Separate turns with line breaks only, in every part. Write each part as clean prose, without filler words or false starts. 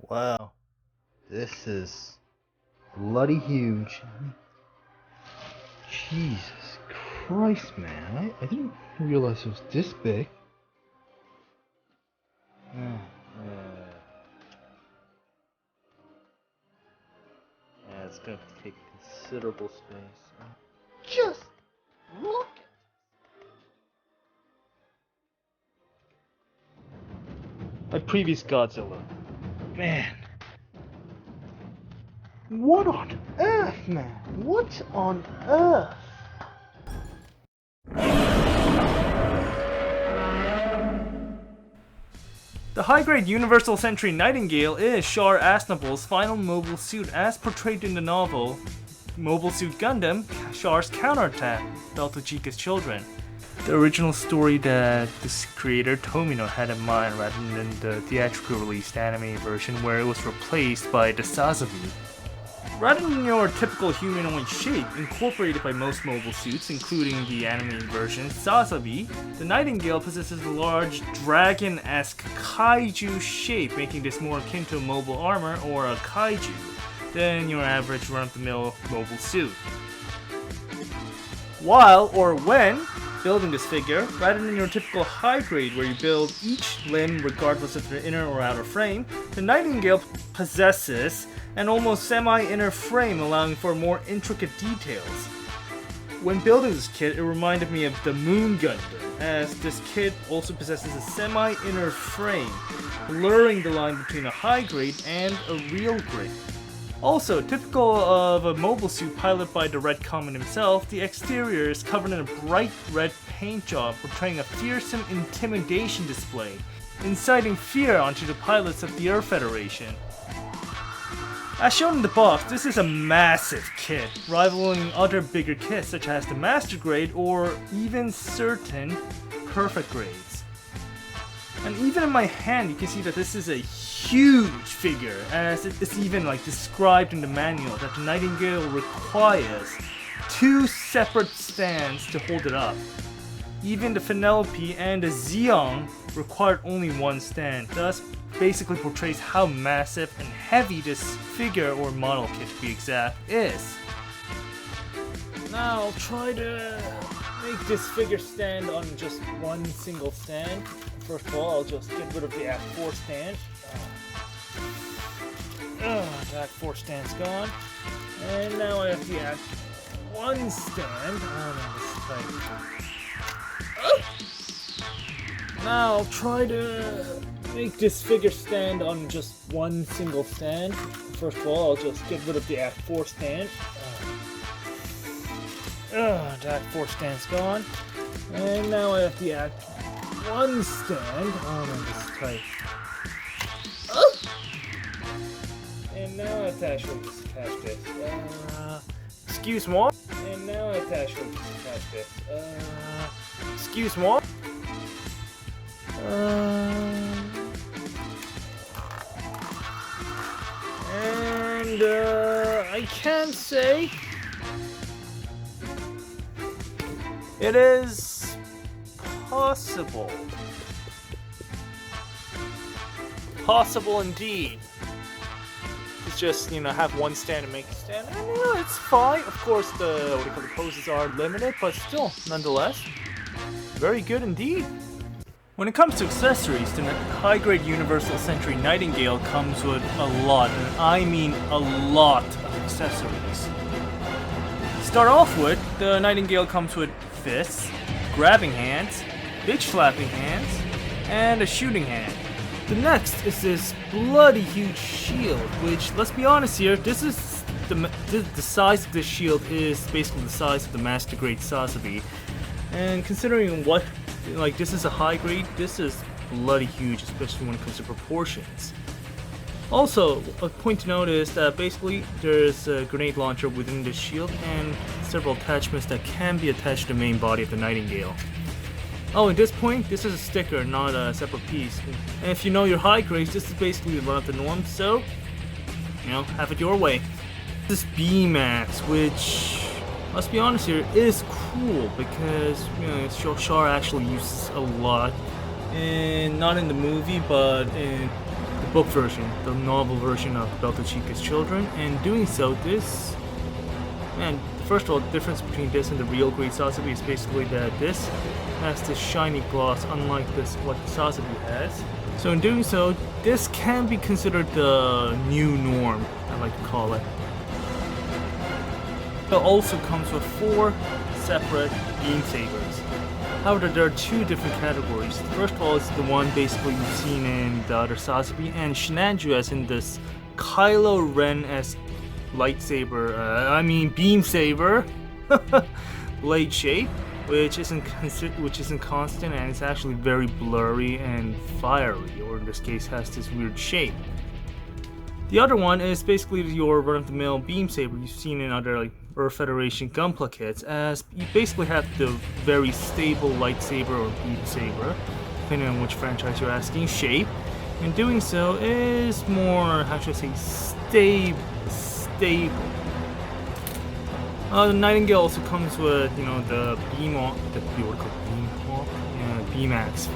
Wow, this is bloody huge. Jesus Christ, man. I didn't realize it was this big. Yeah, it's gonna take considerable space. Just look! My previous Godzilla. Man. What on earth, man? What on earth?
The high-grade Universal Century Nightingale is Char Aznable's final mobile suit as portrayed in the novel Mobile Suit Gundam, Char's Counterattack, Delta Chica's Children. The original story that this creator, Tomino, had in mind rather than the theatrically released anime version where it was replaced by the Sazabi. Rather than your typical humanoid shape incorporated by most mobile suits, including the anime version Sazabi, the Nightingale possesses a large dragon-esque kaiju shape, making this more akin to a mobile armor or a kaiju than your average run-of-the-mill mobile suit. While, or when, building this figure, rather than your typical high grade where you build each limb regardless of their inner or outer frame, the Nightingale possesses an almost semi-inner frame allowing for more intricate details. When building this kit, it reminded me of the Moon Gundam, as this kit also possesses a semi-inner frame, blurring the line between a high grade and a real grade. Also, typical of a mobile suit piloted by the Red Comet himself, the exterior is covered in a bright red paint job portraying a fearsome intimidation display, inciting fear onto the pilots of the Earth Federation. As shown in the box, this is a massive kit, rivaling other bigger kits such as the Master Grade or even certain Perfect Grades. And even in my hand, you can see that this is a huge figure, as it is even described in the manual that the Nightingale requires 2 separate stands to hold it up. Even the Penelope and the Zeong required only 1 stand, thus basically portrays how massive and heavy this figure or model kit to be exact is. Now I'll try to make this figure stand on just 1 single stand. First of all, I'll just get rid of the Act 4 stand. The Act 4 stand's gone. And now I have the Act 1 stand. Now I'll try to make this figure stand on just 1 single stand. First of all, I'll just get rid of the Act 4 stand. The Act 4 stand's gone. And now I have the Act 1 stand. This is tight. And now I have to actually just attach this. Excuse moi. And now I have to actually just attach this. Excuse moi. And I can say it is possible. Possible indeed. It's just, have 1 stand and make a stand. And, it's fine. Of course, the poses are limited, but still, nonetheless, very good indeed. When it comes to accessories, the high-grade Universal Century Nightingale comes with a lot, and I mean a lot of accessories. To start off with, the Nightingale comes with fists, grabbing hands, bitch-slapping hands, and a shooting hand. The next is this bloody huge shield, which, let's be honest here, this is the size of this shield is basically the size of the Master Grade Sazabi. And considering this is a high grade, this is bloody huge, especially when it comes to proportions. Also, a point to note is that basically there's a grenade launcher within the shield and several attachments that can be attached to the main body of the Nightingale. Oh, at this point, this is a sticker, not a separate piece. And if you know your high grades, this is basically run of the norm, so, have it your way. This B-Max, which, let's be honest here, is cool because, Char actually uses a lot, and not in the movie, but in the book version, the novel version of Belto Chica's Children, and doing so, this... Man, first of all, the difference between this and the real grade Sazabi is basically that this has this shiny gloss, unlike this what the Sazabi has. So in doing so, this can be considered the new norm, I like to call it. It also comes with 4 separate beam sabers. However, there are 2 different categories. First of all, is the one basically you've seen in the other Sazabi, and Shinanju as in this Kylo Ren-esque lightsaber, beam saber blade shape, which isn't constant, and it's actually very blurry and fiery, or in this case has this weird shape. The other one is basically your run-of-the-mill beam saber you've seen in other like Earth Federation Gunpla kits, as you basically have the very stable lightsaber or beam saber, depending on which franchise you're asking, shape. And doing so is more, how should I say, stable. The Nightingale also comes with, the beam axe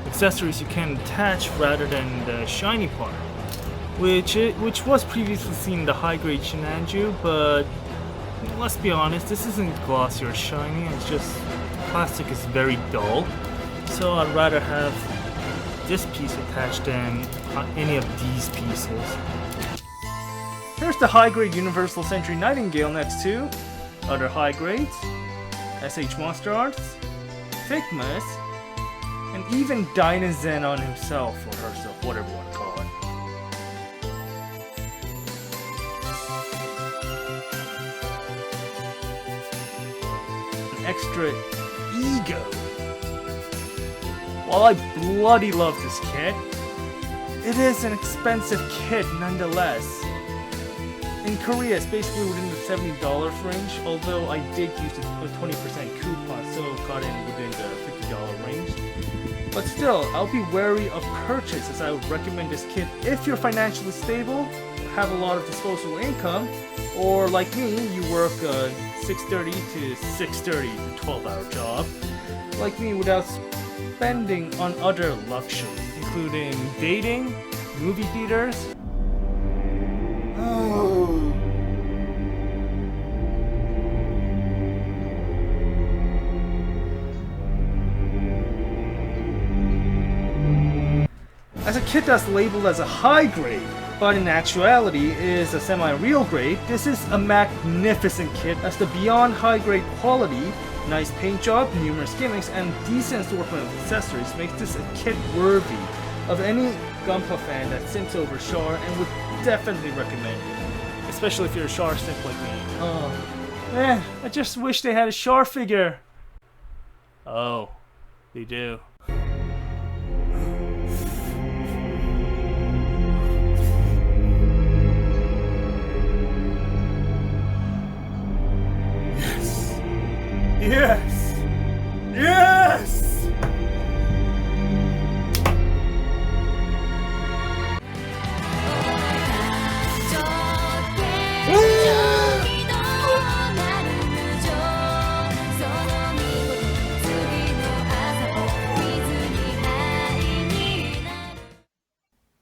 accessories you can attach rather than the shiny part, which was previously seen in the high-grade Shinanju, but let's be honest, this isn't glossy or shiny. It's just plastic is very dull, so I'd rather have this piece attached than any of these pieces. Here's the high-grade Universal Century Nightingale next to other high grades, SH Monsterarts, Figmas, and even Dynazenon himself or herself, whatever you want to call it. An extra ego. While I bloody love this kit, it is an expensive kit nonetheless. In Korea, it's basically within the $70 range, although I did use a 20% coupon, so got in within the $50 range. But still, I'll be wary of purchase, as I would recommend this kit if you're financially stable, have a lot of disposable income, or like me, you work a 6:30 to 6:30 12-hour job, like me, without spending on other luxury, including dating, movie theaters. As a kit that's labeled as a high grade, but in actuality is a semi-real grade, this is a magnificent kit as the beyond high grade quality, nice paint job, numerous gimmicks, and decent assortment of accessories makes this a kit worthy of any Gunpla fan that simps over Char, and would definitely recommend it, especially if you're a Char simp like me. Oh, man, I just wish they had a Char figure. Oh, they do. Yes! Yes!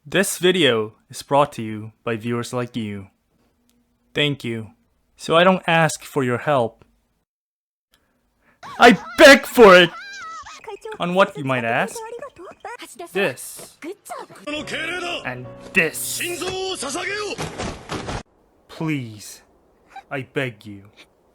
This video is brought to you by viewers like you. Thank you. So I don't ask for your help, I beg for it! On what, you might ask? This. And this. Please, I beg you.